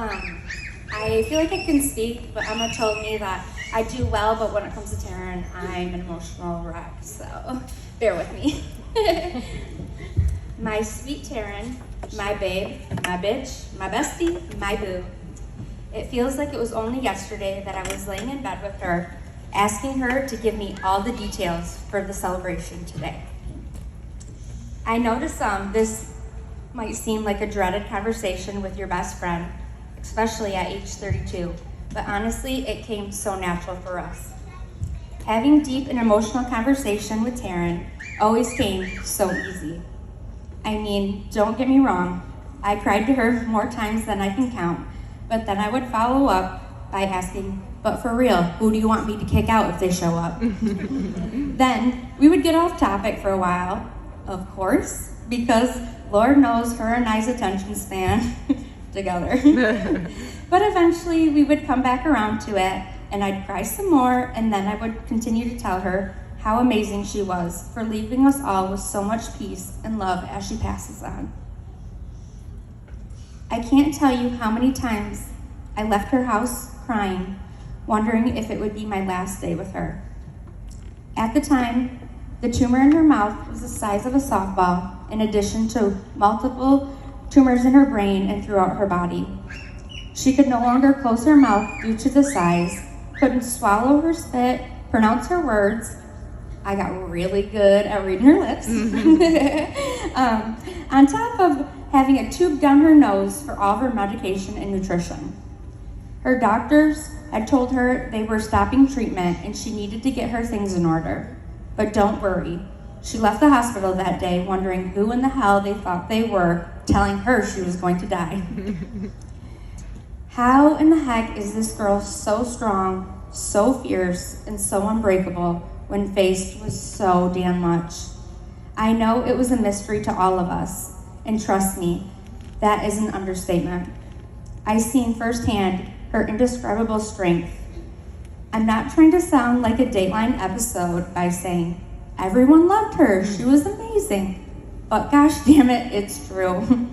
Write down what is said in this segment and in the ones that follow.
I feel like I can speak, but Emma told me that I do well, but when it comes to Taryn, I'm an emotional wreck, so bear with me. My sweet Taryn, my babe, my bitch, my bestie, my boo. It feels like it was only yesterday that I was laying in bed with her, asking her to give me all the details for the celebration today. I know to some, this might seem like a dreaded conversation with your best friend, especially at age 32, but honestly, it came so natural for us. Having deep and emotional conversation with Taryn always came so easy. I mean, don't get me wrong, I cried to her more times than I can count, but then I would follow up by asking, but for real, who do you want me to kick out if they show up? Then we would get off topic for a while, of course, because Lord knows her and I's attention span together. But eventually we would come back around to it, and I'd cry some more, and then I would continue to tell her how amazing she was for leaving us all with so much peace and love as she passes on. I can't tell you how many times I left her house crying, wondering if it would be my last day with her. At the time, the tumor in her mouth was the size of a softball, in addition to multiple tumors in her brain and throughout her body. She could no longer close her mouth due to the size, couldn't swallow her spit, pronounce her words. I got really good at reading her lips. On top of having a tube down her nose for all of her medication and nutrition. Her doctors had told her they were stopping treatment and she needed to get her things in order. But don't worry, she left the hospital that day wondering who in the hell they thought they were telling her she was going to die. How in the heck is this girl so strong, so fierce, and so unbreakable when faced with so damn much? I know it was a mystery to all of us, and trust me, that is an understatement. I've seen firsthand her indescribable strength. I'm not trying to sound like a Dateline episode by saying, everyone loved her, she was amazing. But gosh damn it, it's true.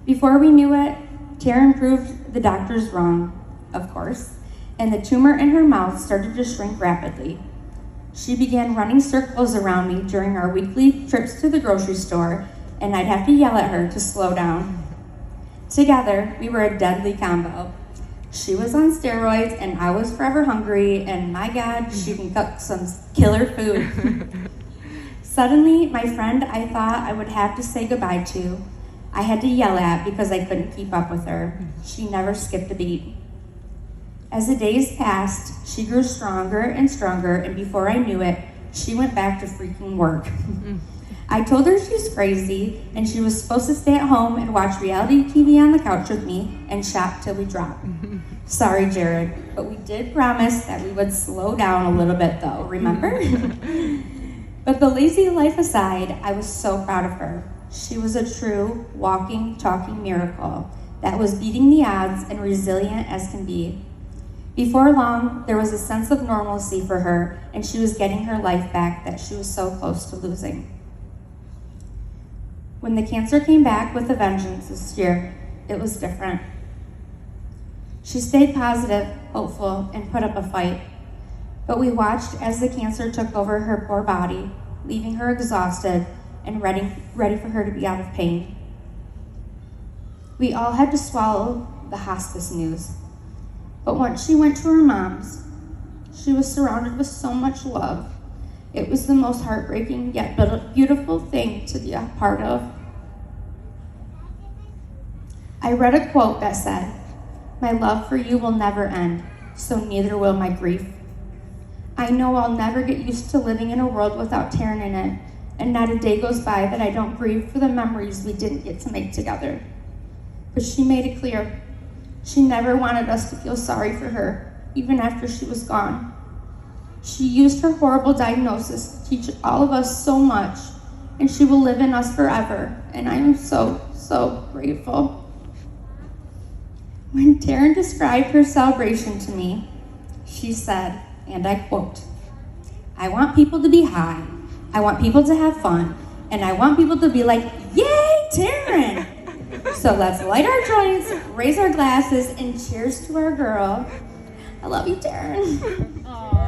Before we knew it, Taryn proved the doctors wrong, of course, and the tumor in her mouth started to shrink rapidly. She began running circles around me during our weekly trips to the grocery store, and I'd have to yell at her to slow down. Together, we were a deadly combo. She was on steroids, and I was forever hungry, and my God, she can cook some killer food. Suddenly, my friend I thought I would have to say goodbye to, I had to yell at because I couldn't keep up with her. She never skipped a beat. As the days passed, she grew stronger and stronger, and before I knew it, she went back to freaking work. I told her she's crazy, and she was supposed to stay at home and watch reality TV on the couch with me and shop till we drop. Sorry, Jared, but we did promise that we would slow down a little bit though, remember? But the lazy life aside, I was so proud of her. She was a true walking, talking miracle that was beating the odds and resilient as can be. Before long, there was a sense of normalcy for her, and she was getting her life back that she was so close to losing. When the cancer came back with a vengeance this year, it was different. She stayed positive, hopeful, and put up a fight. But we watched as the cancer took over her poor body, leaving her exhausted and ready for her to be out of pain. We all had to swallow the hospice news. But once she went to her mom's, she was surrounded with so much love. It was the most heartbreaking yet beautiful thing to be a part of. I read a quote that said, "My love for you will never end, so neither will my grief." I know I'll never get used to living in a world without Taryn in it, and not a day goes by that I don't grieve for the memories we didn't get to make together. But she made it clear, she never wanted us to feel sorry for her, even after she was gone. She used her horrible diagnosis to teach all of us so much, and she will live in us forever, and I am so, so grateful. When Taryn described her celebration to me, she said, and I quote, "I want people to be high, I want people to have fun, and I want people to be like, yay, Taryn!" So let's light our joints, raise our glasses, and cheers to our girl. I love you, Taryn.